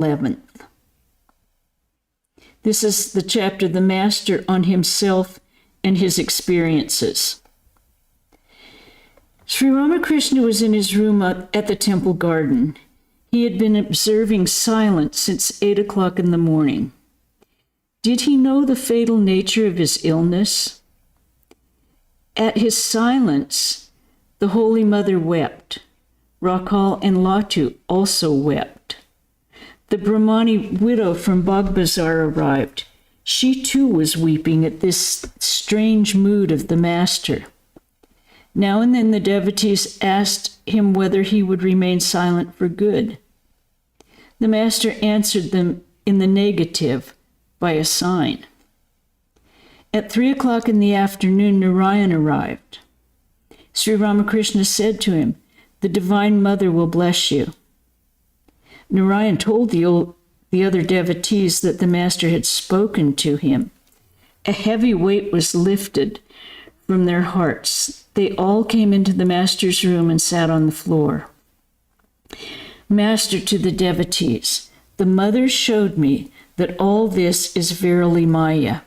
11th. This is the chapter, The Master on Himself and His Experiences. Sri Ramakrishna was in his room at the temple garden. He had been observing silence since 8 o'clock in the morning. Did he know the fatal nature of his illness? At his silence, the Holy Mother wept. Rakal and Latu also wept. The Brahmani widow from Bagbazar arrived. She too was weeping at this strange mood of the Master. Now and then the devotees asked him whether he would remain silent for good. The Master answered them in the negative by a sign. At 3 o'clock in the afternoon, Narayan arrived. Sri Ramakrishna said to him, "The Divine Mother will bless you." Narayan told the other devotees that the Master had spoken to him. A heavy weight was lifted from their hearts. They all came into the Master's room and sat on the floor. Master to the devotees, "The Mother showed me that all this is verily Maya.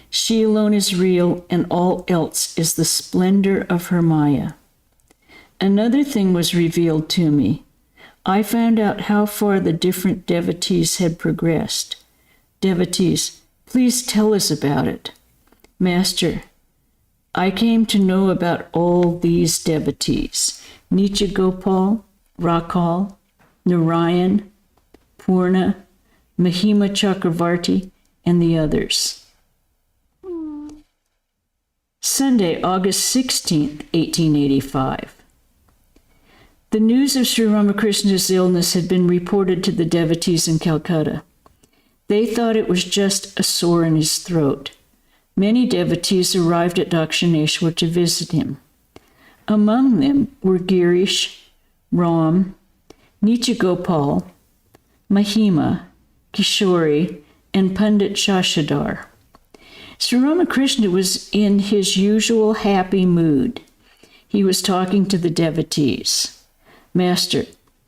She alone is real, and all else is the splendor of her Maya. Another thing was revealed to me. I found out how far the different devotees had progressed. Devotees, please tell us about it." Master, I came to know about all these devotees: Nitya Gopal, Rakal, Narayan, Purna, Mahima Chakravarti, and the others. Sunday, August 16th, 1885. The news of Sri Ramakrishna's illness had been reported to the devotees in Calcutta. They thought it was just a sore in his throat. Many devotees arrived at Dakshineshwar to visit him. Among them were Girish, Ram, Nitya Gopal, Mahima, Kishori, and Pandit Shashidhar. Sri Ramakrishna was in his usual happy mood. He was talking to the devotees. Master,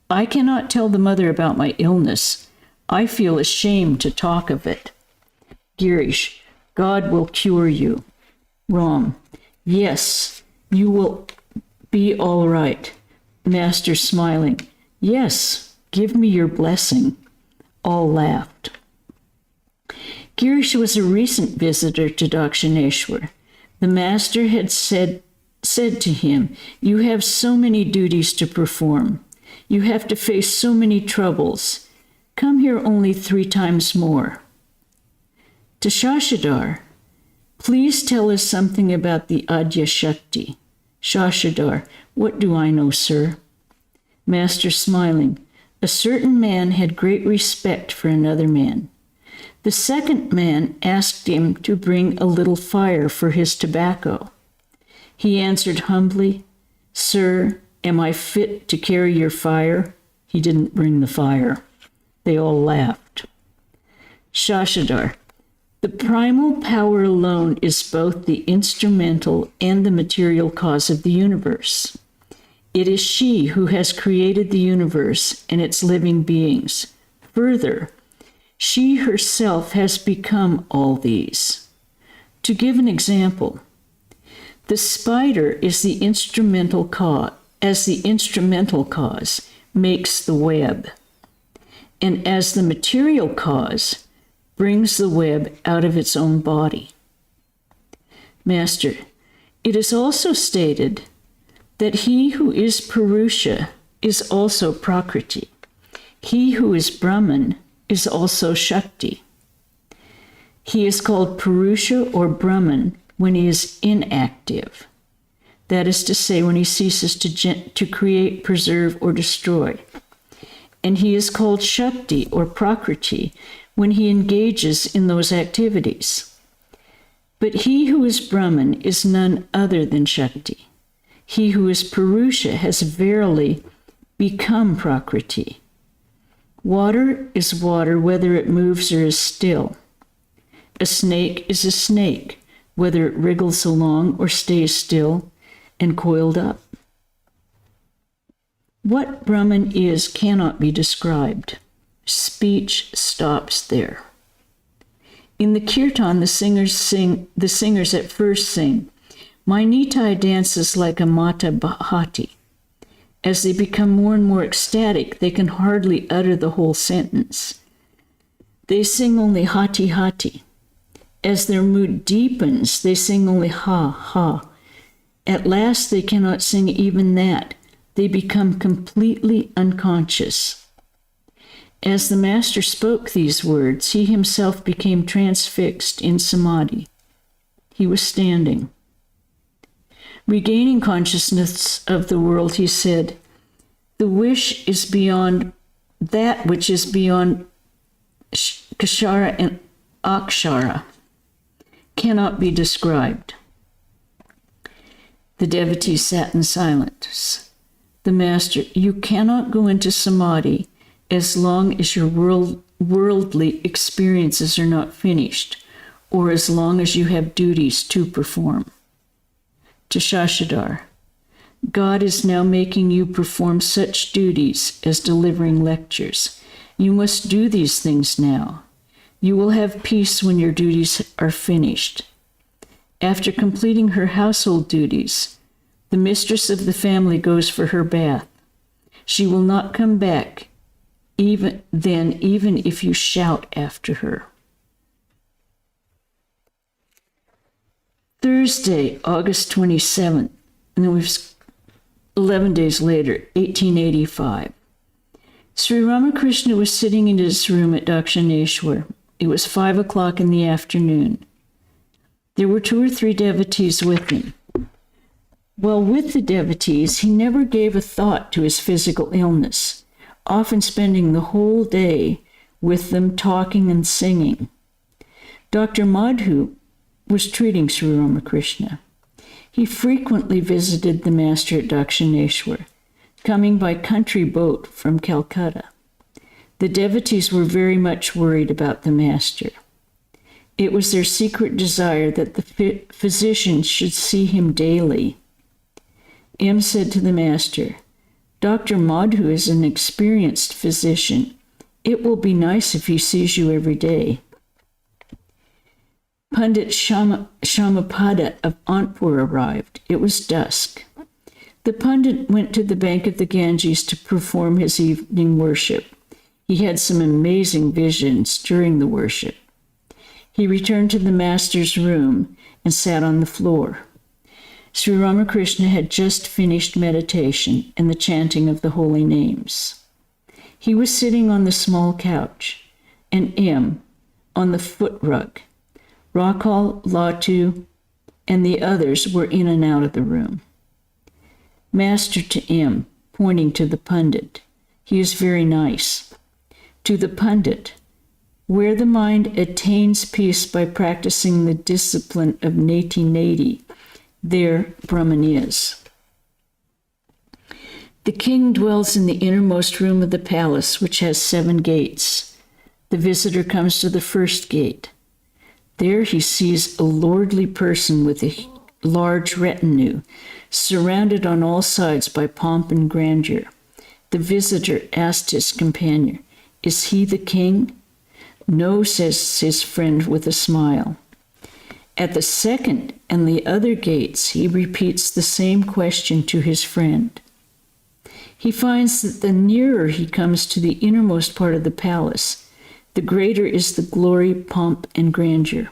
I cannot tell the Mother about my illness. I feel ashamed to talk of it. Girish, God will cure you. Ram, yes, you will be all right. Master smiling, yes, give me your blessing. All laughed. Girish was a recent visitor to Dakshineshwar. The Master had said to him, "You have so many duties to perform. You have to face so many troubles. Come here only 3 times more." To Shashidhar, please tell us something about the Adya Shakti. Shashidhar, what do I know, sir? Master smiling, a certain man had great respect for another man. The second man asked him to bring a little fire for his tobacco. He answered humbly, "Sir, am I fit to carry your fire?" He didn't bring the fire. They all laughed. Shashidhar, the primal power alone is both the instrumental and the material cause of the universe. It is she who has created the universe and its living beings. Further, she herself has become all these. To give an example, the spider is the instrumental cause, makes the web, and as the material cause, brings the web out of its own body. Master, it is also stated that he who is Purusha is also Prakriti. He who is Brahman is also Shakti. He is called Purusha or Brahman when he is inactive. That is to say, when he ceases to create, preserve, or destroy. And he is called Shakti or Prakriti when he engages in those activities. But he who is Brahman is none other than Shakti. He who is Purusha has verily become Prakriti. Water is water whether it moves or is still. A snake is a snake whether it wriggles along or stays still and coiled up. What Brahman is cannot be described. Speech stops there. In the kirtan, the singers at first sing, "My Nitai dances like a Mata Bhati." As they become more and more ecstatic, they can hardly utter the whole sentence. They sing only Hati Hati. As their mood deepens, they sing only Ha Ha. At last, they cannot sing even that. They become completely unconscious. As the Master spoke these words, he himself became transfixed in samadhi. He was standing. Regaining consciousness of the world, he said, "The wish is beyond that which is beyond Kshara and Akshara, cannot be described." The devotee sat in silence. The Master, "You cannot go into samadhi as long as your worldly experiences are not finished, or as long as you have duties to perform." To Shashidhar, "God is now making you perform such duties as delivering lectures. You must do these things now. You will have peace when your duties are finished." After completing her household duties, the mistress of the family goes for her bath. She will not come back even if you shout after her. Thursday, August 27th, and it was 11 days later, 1885. Sri Ramakrishna was sitting in his room at Dakshineshwar. It was 5 o'clock in the afternoon. There were 2 or 3 devotees with him. While with the devotees, he never gave a thought to his physical illness, often spending the whole day with them talking and singing. Dr. Madhu was treating Sri Ramakrishna. He frequently visited the Master at Dakshineshwar, coming by country boat from Calcutta. The devotees were very much worried about the Master. It was their secret desire that the physician should see him daily. M said to the Master, "Dr. Madhu is an experienced physician. It will be nice if he sees you every day." Pandit Shamapada of Anpur arrived. It was dusk. The Pandit went to the bank of the Ganges to perform his evening worship. He had some amazing visions during the worship. He returned to the Master's room and sat on the floor. Sri Ramakrishna had just finished meditation and the chanting of the holy names. He was sitting on the small couch, and M on the foot rug. Rakal, Latu, and the others were in and out of the room. Master to M, pointing to the Pandit, "He is very nice." To the Pandit, "Where the mind attains peace by practicing the discipline of neti neti, there Brahman is." The king dwells in the innermost room of the palace, which has 7 gates. The visitor comes to the first gate. There he sees a lordly person with a large retinue, surrounded on all sides by pomp and grandeur. The visitor asked his companion, "Is he the king?" "No," says his friend with a smile. At the second and the other gates, he repeats the same question to his friend. He finds that the nearer he comes to the innermost part of the palace, the greater is the glory, pomp, and grandeur.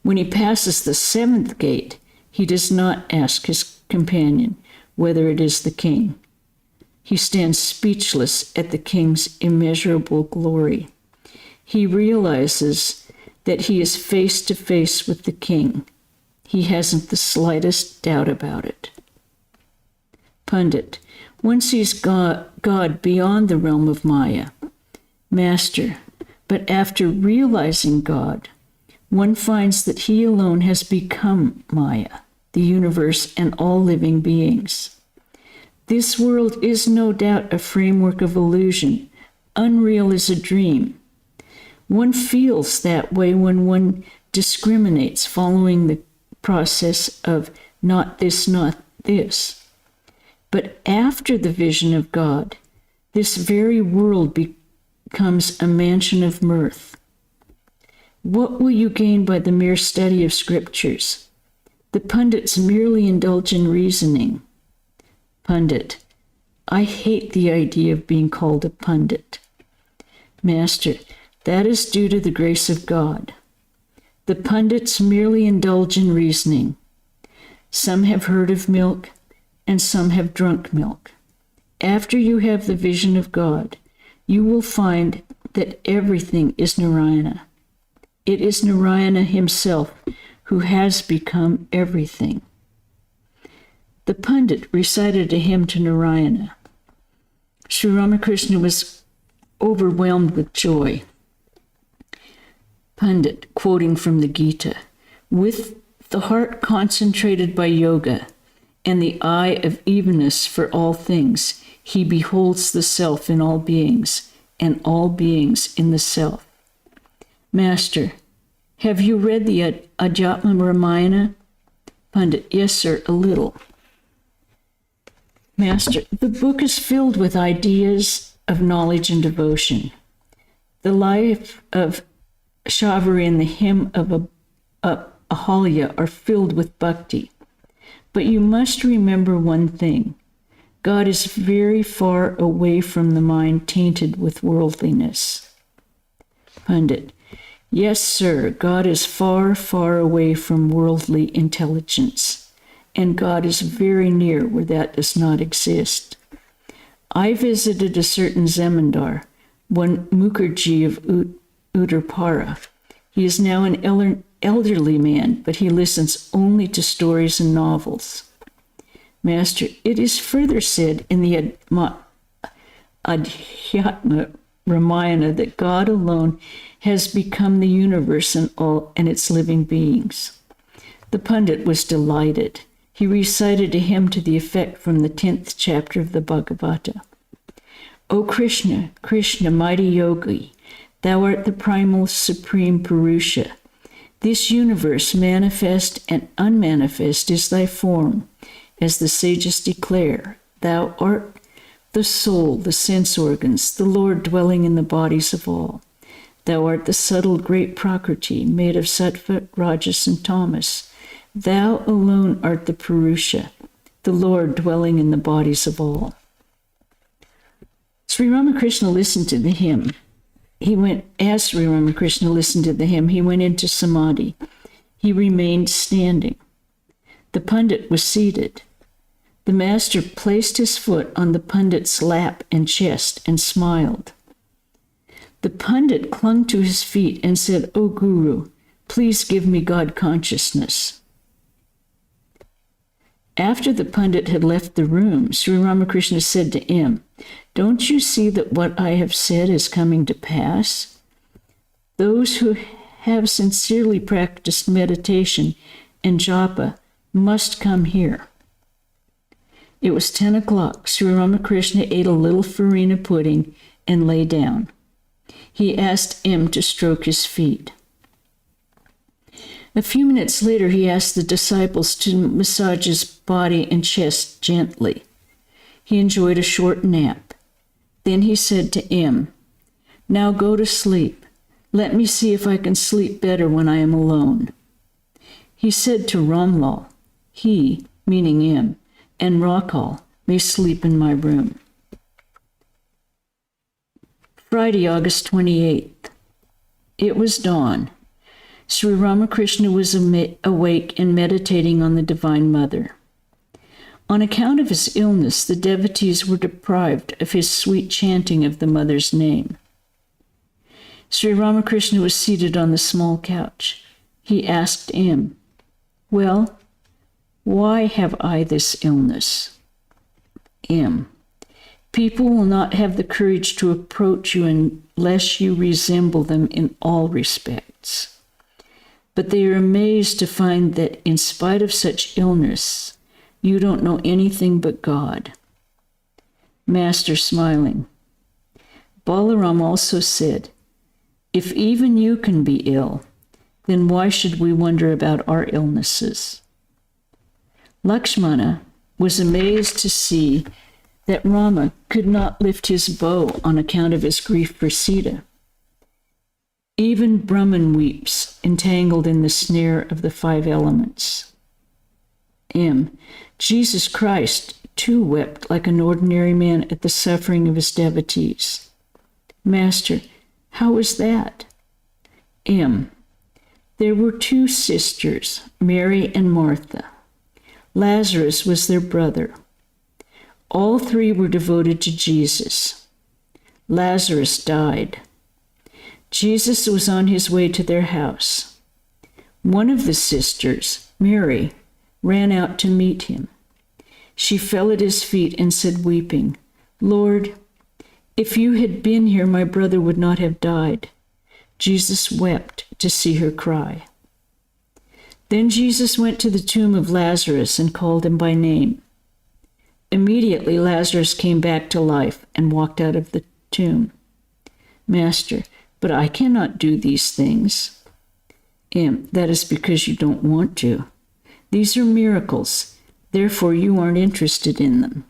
When he passes the 7th gate, he does not ask his companion whether it is the king. He stands speechless at the king's immeasurable glory. He realizes that he is face to face with the king. He hasn't the slightest doubt about it. Pandit, one sees God beyond the realm of Maya. Master, but after realizing God, one finds that he alone has become Maya, the universe and all living beings. This world is no doubt a framework of illusion, unreal as a dream. One feels that way when one discriminates following the process of not this, not this. But after the vision of God, this very world becomes a mansion of mirth. What will you gain by the mere study of scriptures? The pundits merely indulge in reasoning. Pundit: I hate the idea of being called a pundit. Master: that is due to the grace of God. The pundits merely indulge in reasoning. Some have heard of milk, and some have drunk milk. After you have the vision of God, you will find that everything is Narayana. It is Narayana himself who has become everything. The pundit recited a hymn to Narayana. Sri Ramakrishna was overwhelmed with joy. Pundit, quoting from the Gita, with the heart concentrated by yoga and the eye of evenness for all things, he beholds the self in all beings and all beings in the self. Master: have you read the Adhyatma Ramayana? Pundit: yes, sir, a little. Master: the book is filled with ideas of knowledge and devotion. The life of Shavari and the hymn of Ahalya are filled with bhakti. But you must remember one thing. God is very far away from the mind tainted with worldliness. Pundit: yes, sir, God is far, far away from worldly intelligence, and God is very near where that does not exist. I visited a certain zemindar, one Mukherjee of Uttarpara. He is now an elderly man, but he listens only to stories and novels. Master: it is further said in the Adhyatma Ramayana that God alone has become the universe and its living beings. The pundit was delighted. He recited a hymn to the effect from the 10th chapter of the Bhagavata. O Krishna, Krishna, mighty yogi, thou art the primal supreme Purusha. This universe, manifest and unmanifest, is thy form. As the sages declare, thou art the soul, the sense organs, the Lord dwelling in the bodies of all. Thou art the subtle great Prakriti, made of sattva, rajas, and tamas. Thou alone art the Purusha, the Lord dwelling in the bodies of all. Sri Ramakrishna listened to the hymn. As Sri Ramakrishna listened to the hymn, he went into samadhi. He remained standing. The pundit was seated. The master placed his foot on the pundit's lap and chest and smiled. The pundit clung to his feet and said, O Guru, please give me God consciousness. After the pundit had left the room, Sri Ramakrishna said to him, don't you see that what I have said is coming to pass? Those who have sincerely practiced meditation and japa must come here. It was 10 o'clock. Sri Ramakrishna ate a little farina pudding and lay down. He asked him to stroke his feet. A few minutes later, he asked the disciples to massage his body and chest gently. He enjoyed a short nap. Then he said to him, now go to sleep. Let me see if I can sleep better when I am alone. He said to Ramlal, he, meaning him, and Rakal may sleep in my room. Friday, August 28th. It was dawn. Sri Ramakrishna was awake and meditating on the Divine Mother. On account of his illness, the devotees were deprived of his sweet chanting of the Mother's name. Sri Ramakrishna was seated on the small couch. He asked him, well, why have I this illness? M. People will not have the courage to approach you unless you resemble them in all respects. But they are amazed to find that in spite of such illness, you don't know anything but God. Master, smiling. Balaram also said, if even you can be ill, then why should we wonder about our illnesses? Lakshmana was amazed to see that Rama could not lift his bow on account of his grief for Sita. Even Brahman weeps, entangled in the snare of the 5 elements. M. Jesus Christ, too, wept like an ordinary man at the suffering of his devotees. Master, how was that? M. There were 2 sisters, Mary and Martha. Lazarus was their brother. All 3 were devoted to Jesus. Lazarus died. Jesus was on his way to their house. One of the sisters, Mary, ran out to meet him. She fell at his feet and said, weeping, "Lord, if you had been here, my brother would not have died." Jesus wept to see her cry. Then Jesus went to the tomb of Lazarus and called him by name. Immediately Lazarus came back to life and walked out of the tomb. Master, but I cannot do these things. That is because you don't want to. These are miracles, therefore you aren't interested in them.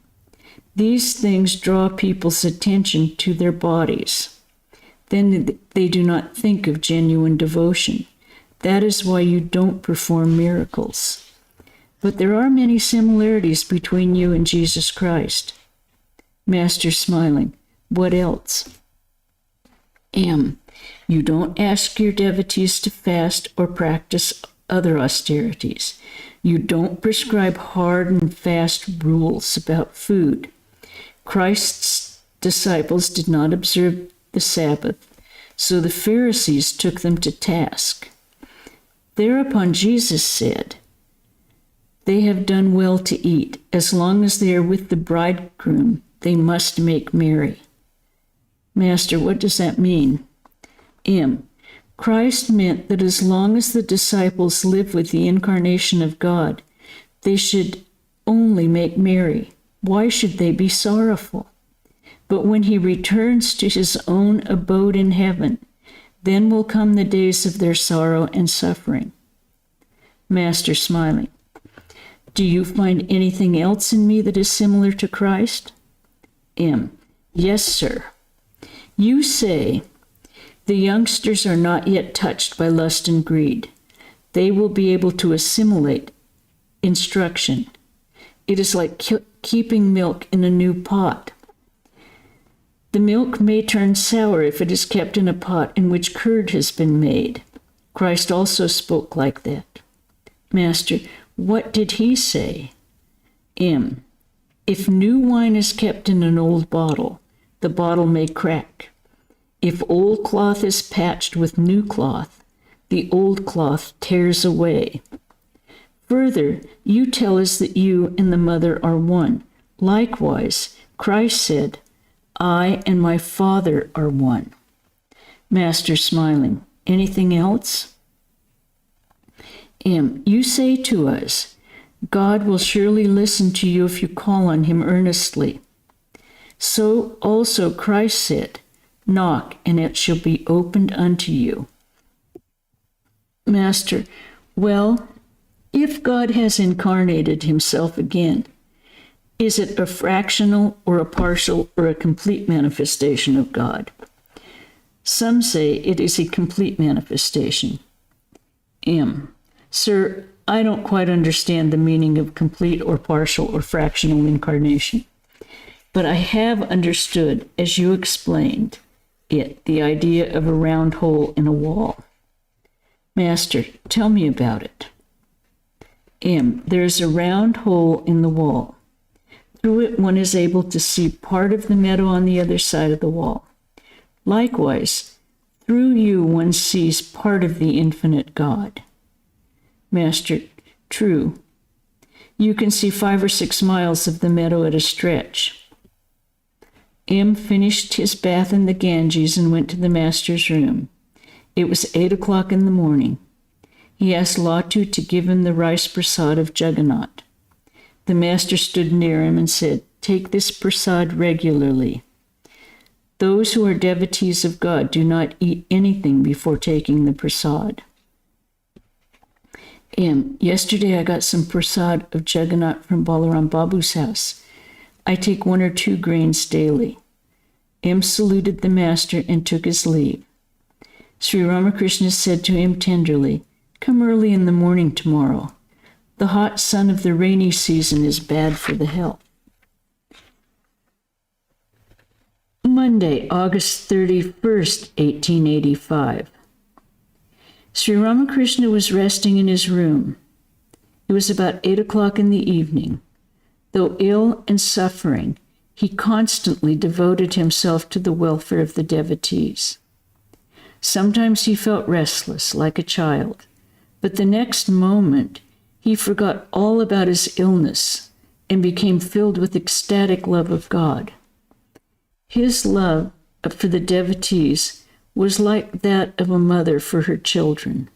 These things draw people's attention to their bodies. Then they do not think of genuine devotion. That is why you don't perform miracles. But there are many similarities between you and Jesus Christ. Master, smiling, what else? You don't ask your devotees to fast or practice other austerities. You don't prescribe hard and fast rules about food. Christ's disciples did not observe the Sabbath, so the Pharisees took them to task. Thereupon Jesus said, "They have done well to eat. As long as they are with the bridegroom, they must make merry." Master, what does that mean? Christ meant that as long as the disciples live with the incarnation of God, they should only make merry. Why should they be sorrowful? But when he returns to his own abode in heaven, then will come the days of their sorrow and suffering. Master, smiling, do you find anything else in me that is similar to Christ? Yes, sir. You say, the youngsters are not yet touched by lust and greed. They will be able to assimilate instruction. It is like keeping milk in a new pot. The milk may turn sour if it is kept in a pot in which curd has been made. Christ also spoke like that. Master, what did he say? If new wine is kept in an old bottle, the bottle may crack. If old cloth is patched with new cloth, the old cloth tears away. Further, you tell us that you and the mother are one. Likewise, Christ said, I and my Father are one. Master, smiling, anything else? You say to us, God will surely listen to you if you call on him earnestly. So also Christ said, knock, and it shall be opened unto you. Master, well, if God has incarnated himself again, is it a fractional or a partial or a complete manifestation of God? Some say it is a complete manifestation. Sir, I don't quite understand the meaning of complete or partial or fractional incarnation, but I have understood, as you explained it, the idea of a round hole in a wall. Master, tell me about it. There's a round hole in the wall. Through it, one is able to see part of the meadow on the other side of the wall. Likewise, through you, one sees part of the infinite God. Master, true. You can see 5 or 6 miles of the meadow at a stretch. Finished his bath in the Ganges and went to the master's room. It was 8 o'clock in the morning. He asked Latu to give him the rice prasad of Jagannath. The master stood near him and said, take this prasad regularly. Those who are devotees of God do not eat anything before taking the prasad. Yesterday I got some prasad of Jagannath from Balaram Babu's house. I take 1 or 2 grains daily. M saluted the master and took his leave. Sri Ramakrishna said to him tenderly, "Come early in the morning tomorrow. The hot sun of the rainy season is bad for the health." Monday, August 31st, 1885. Sri Ramakrishna was resting in his room. It was about 8 o'clock in the evening. Though ill and suffering, he constantly devoted himself to the welfare of the devotees. Sometimes he felt restless, like a child, but the next moment he forgot all about his illness and became filled with ecstatic love of God. His love for the devotees was like that of a mother for her children.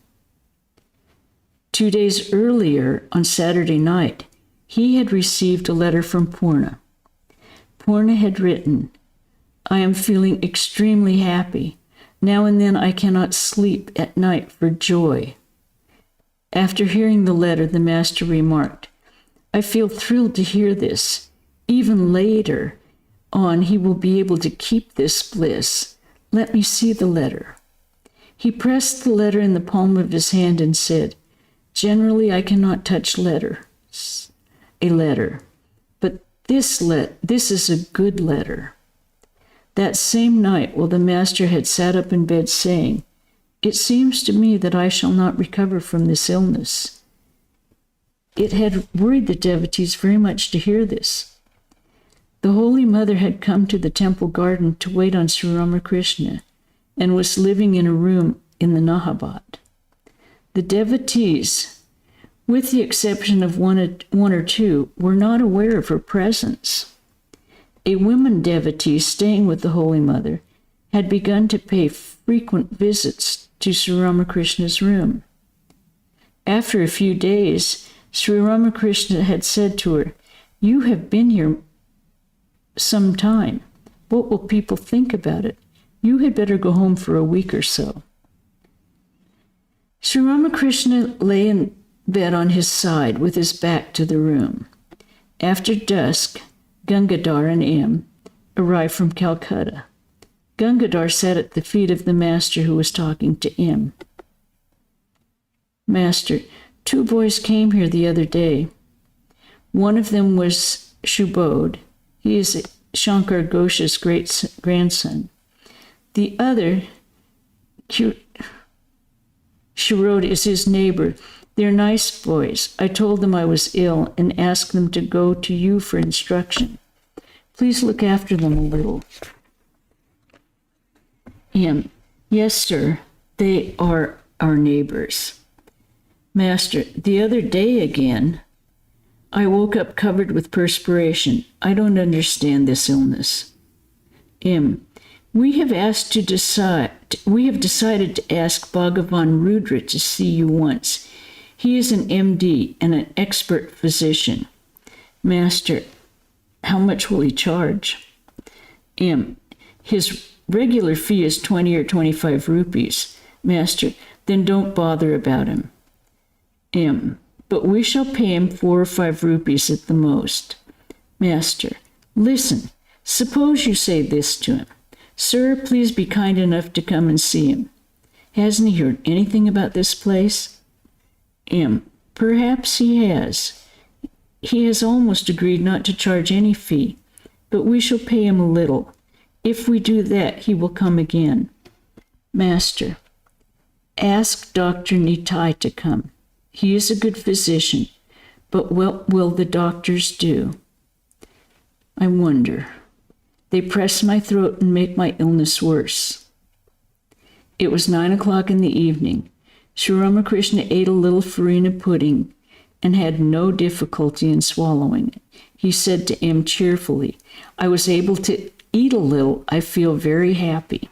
2 days earlier, on Saturday night, he had received a letter from Purna. Purna had written, "I am feeling extremely happy. Now and then I cannot sleep at night for joy." After hearing the letter, the master remarked, "I feel thrilled to hear this. Even later on, he will be able to keep this bliss. Let me see the letter." He pressed the letter in the palm of his hand and said, "Generally, I cannot touch a letter, but this is a good letter." That same night, while the master had sat up in bed saying, "It seems to me that I shall not recover from this illness," it had worried the devotees very much to hear this. The Holy Mother had come to the temple garden to wait on Sri Ramakrishna and was living in a room in the Nahabat. The devotees, with the exception of one or two, were not aware of her presence. A woman devotee staying with the Holy Mother had begun to pay frequent visits to Sri Ramakrishna's room. After a few days, Sri Ramakrishna had said to her, "You have been here some time. What will people think about it? You had better go home for a week or so." Sri Ramakrishna lay in bed on his side with his back to the room. After dusk, Gangadhar and M arrived from Calcutta. Gangadhar sat at the feet of the master, who was talking to M. "Master, 2 boys came here the other day. One of them was Shubodh. He is Shankar Ghosh's great-grandson. The other, Sharod, is his neighbor. They're nice boys. I told them I was ill and asked them to go to you for instruction. Please look after them a little." M. "Yes, sir. They are our neighbors." Master, "The other day again, I woke up covered with perspiration. I don't understand this illness." M. We have decided to ask Bhagavan Rudra to see you once. He is an MD and an expert physician." Master, "How much will he charge?" M. "His regular fee is 20 or 25 rupees. Master, "Then don't bother about him." M. "But we shall pay him 4 or 5 rupees at the most." Master, "Listen, suppose you say this to him. 'Sir, please be kind enough to come and see him. Hasn't he heard anything about this place?' M. "Perhaps he has. He has almost agreed not to charge any fee, but we shall pay him a little. If we do that, he will come again." Master, "Ask Dr. Nitai to come. He is a good physician, but what will the doctors do? I wonder. They press my throat and make my illness worse." It was 9 o'clock in the evening. Sri Ramakrishna ate a little farina pudding and had no difficulty in swallowing it. He said to M cheerfully, "I was able to eat a little. I feel very happy."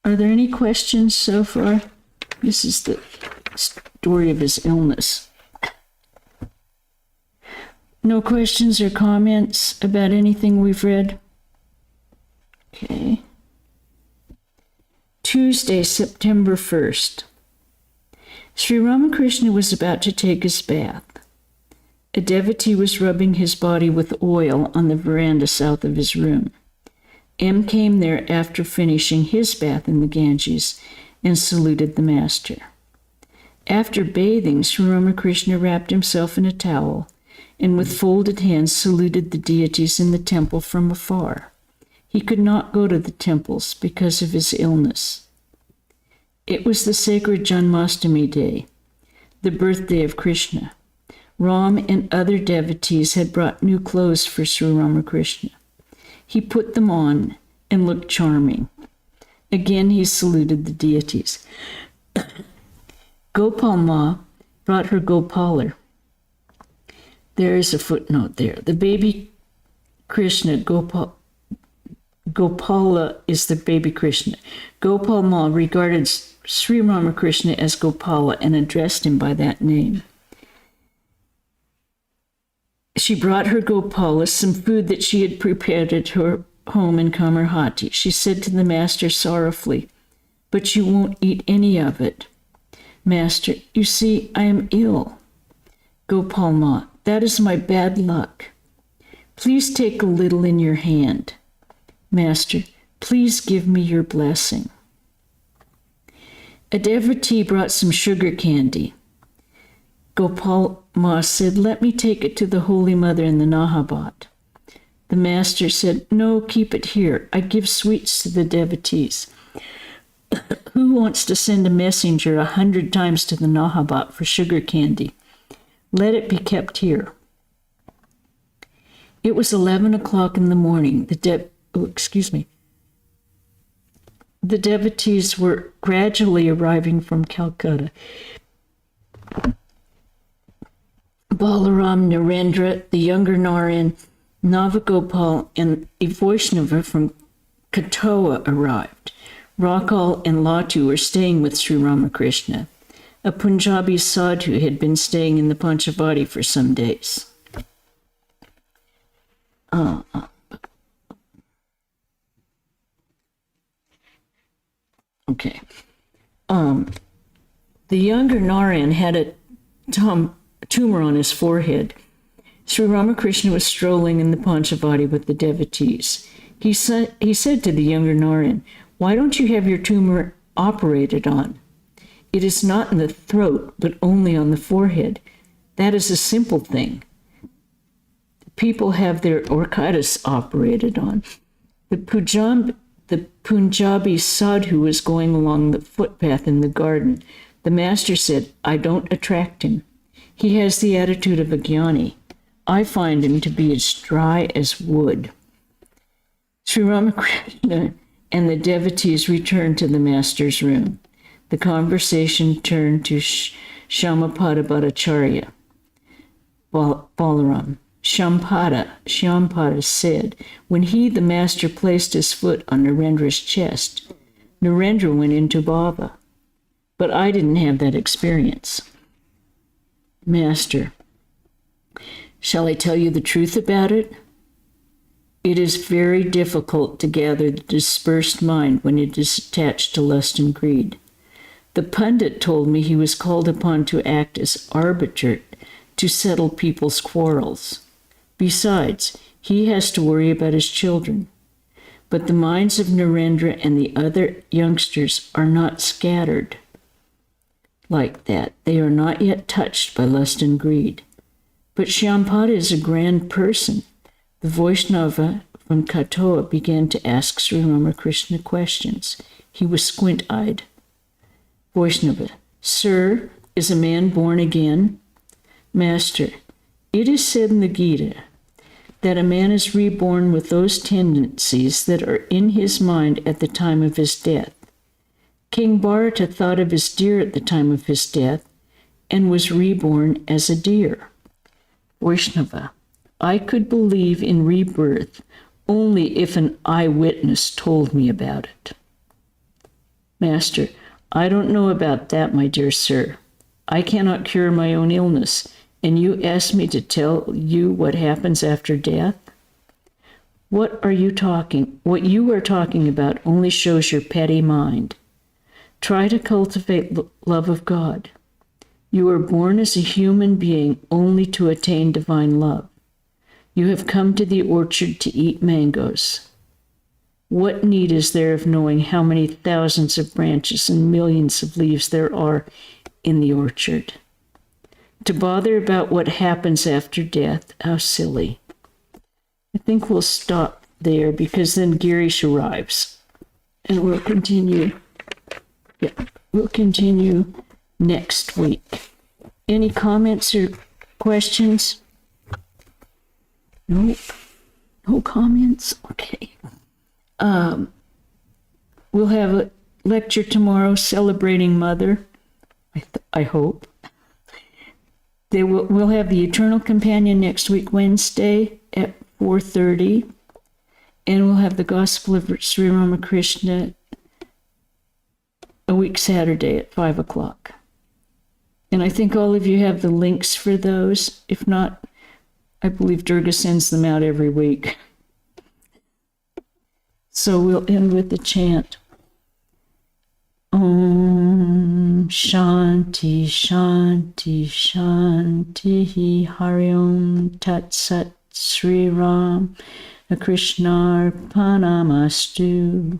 Are there any questions so far? This is the story of his illness. No questions or comments about anything we've read? Okay. Tuesday, September 1st. Sri Ramakrishna was about to take his bath. A devotee was rubbing his body with oil on the veranda south of his room. M came there after finishing his bath in the Ganges and saluted the master. After bathing, Sri Ramakrishna wrapped himself in a towel and with folded hands saluted the deities in the temple from afar. He could not go to the temples because of his illness. It was the sacred Janmashtami day, the birthday of Krishna. Ram and other devotees had brought new clothes for Sri Ramakrishna. He put them on and looked charming. Again he saluted the deities. Gopal Ma brought her Gopalar. There is a footnote there. The baby Krishna, Gopala is the baby Krishna. Gopal Ma regarded Sri Ramakrishna as Gopala and addressed him by that name. She brought her Gopala some food that she had prepared at her home in Kamarhati. She said to the master sorrowfully, "But you won't eat any of it." "Master, you see, I am ill." Gopal Ma, "That is my bad luck. Please take a little in your hand." "Master, please give me your blessing." A devotee brought some sugar candy. Gopal Ma said, "Let me take it to the Holy Mother in the Nahabat." The master said, "No, keep it here. I give sweets to the devotees. Who wants to send a messenger 100 times to the Nahabat for sugar candy? Let it be kept here." It was 11 o'clock in the morning. The devotees were gradually arriving from Calcutta. Balaram, Narendra, the younger Narayan, Navagopal, and a Vaishnava from Katoa arrived. Rakal and Latu were staying with Sri Ramakrishna. A Punjabi sadhu had been staying in the Panchavati for some days. Okay. The younger Narayan had a tumor on his forehead. Sri Ramakrishna was strolling in the Panchavati with the devotees. He said to the younger Narayan, "Why don't you have your tumor operated on? It is not in the throat, but only on the forehead. That is a simple thing. People have their orchitis operated on." The Punjabi sadhu was going along the footpath in the garden. The master said, "I don't attract him. He has the attitude of a jnani. I find him to be as dry as wood." Sri Ramakrishna and the devotees returned to the master's room. The conversation turned to Shamapada Bhattacharya. Balaram. Shampada said, when he, the master, placed his foot on Narendra's chest, Narendra went into bhava. But I didn't have that experience. Master, shall I tell you the truth about it? It is very difficult to gather the dispersed mind when it is attached to lust and greed. The pundit told me he was called upon to act as arbiter to settle people's quarrels. Besides, he has to worry about his children. But the minds of Narendra and the other youngsters are not scattered like that. They are not yet touched by lust and greed. But Shyampada is a grand person. The Vaishnava from Katoa began to ask Sri Ramakrishna questions. He was squint-eyed. Vaishnava, Sir, is a man born again? Master, it is said in the Gita that a man is reborn with those tendencies that are in his mind at the time of his death. King Bharata thought of his deer at the time of his death and was reborn as a deer. Vaishnava, I could believe in rebirth only if an eyewitness told me about it. Master, I don't know about that, my dear sir. I cannot cure my own illness, and you ask me to tell you what happens after death? What you are talking about only shows your petty mind. Try to cultivate love of God. You are born as a human being only to attain divine love. You have come to the orchard to eat mangoes. What need is there of knowing how many thousands of branches and millions of leaves there are in the orchard? To bother about what happens after death, how silly. I think we'll stop there because then Girish arrives. And we'll continue. Yeah, we'll continue next week. Any comments or questions? No. No comments? Okay. We'll have a lecture tomorrow celebrating Mother, I hope. We'll have the Eternal Companion next week, Wednesday at 4:30. And we'll have the Gospel of Sri Ramakrishna a week Saturday at 5 o'clock. And I think all of you have the links for those. If not, I believe Durga sends them out every week. So we'll end with the chant. Om Shanti Shanti Shanti Hari Om Tat Sat Sri Ram Krishna Arpanamastu.